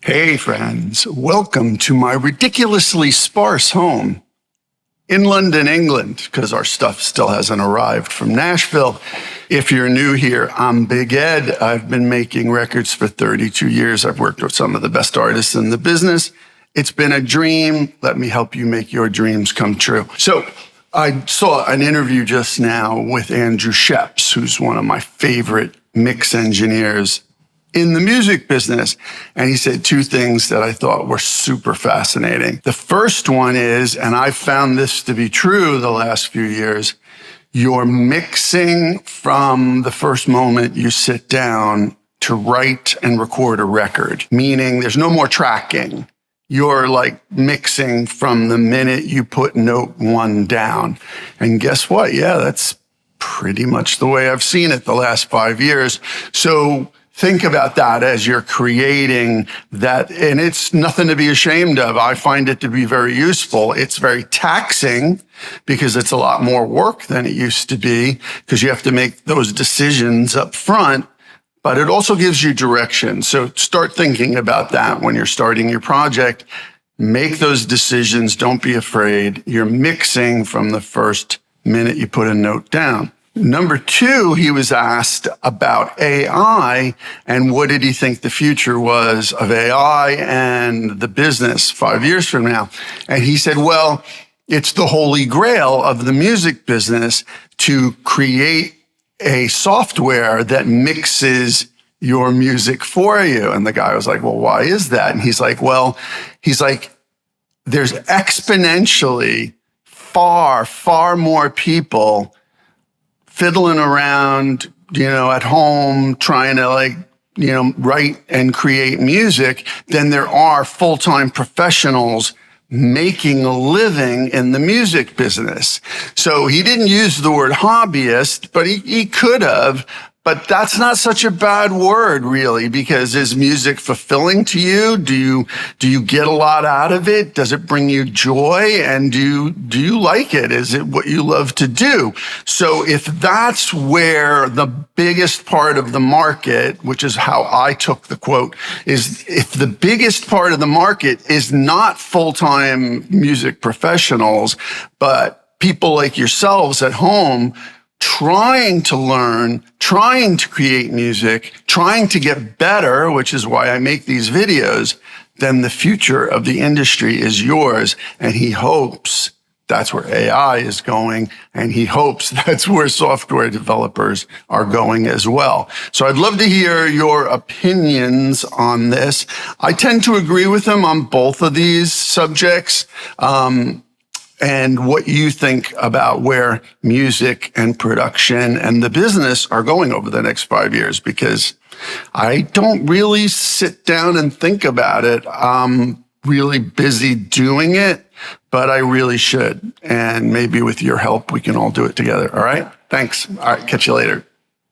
Hey friends, welcome to my ridiculously sparse home in London, England, because our stuff still hasn't arrived from Nashville. If you're new here, I'm Big Ed. I've been making records for 32 years. I've worked with some of the best artists in the business. It's been a dream. Let me help you make your dreams come true. So I saw an interview just now with Andrew Scheps, who's one of my favorite mix engineers in the music business. And he said two things that I thought were super fascinating. The first one is, and I've found this to be true the last few years, you're mixing from the first moment you sit down to write and record a record, meaning there's no more tracking. You're like mixing from the minute you put note one down. And guess what? Yeah, that's pretty much the way I've seen it the last 5 years. So think about that as you're creating that, and it's nothing to be ashamed of. I find it to be very useful. It's very taxing because it's a lot more work than it used to be because you have to make those decisions up front, but it also gives you direction. So start thinking about that when you're starting your project. Make those decisions. Don't be afraid. You're mixing from the first minute you put a note down. Number two, he was asked about AI and what did he think the future was of AI and the business 5 years from now. And he said, well, it's the holy grail of the music business to create a software that mixes your music for you. And the guy was like, well, why is that? And he's like, there's exponentially far more people fiddling around, at home, trying to write and create music than there are full-time professionals making a living in the music business. So he didn't use the word hobbyist, but he could have. But that's not such a bad word, really, because is music fulfilling to you? Do you get a lot out of it? Does it bring you joy? And do you like it? Is it what you love to do? So if that's where the biggest part of the market, which is how I took the quote, is if the biggest part of the market is not full-time music professionals, but people like yourselves at home trying to learn, trying to create music, trying to get better, which is why I make these videos, then the future of the industry is yours. And he hopes that's where AI is going. And he hopes that's where software developers are going as well. So I'd love to hear your opinions on this. I tend to agree with him on both of these subjects. And what you think about where music and production and the business are going over the next 5 years, because I don't really sit down and think about it. I'm really busy doing it, but I really should. And maybe with your help, we can all do it together. All right? Thanks. All right. Catch you later.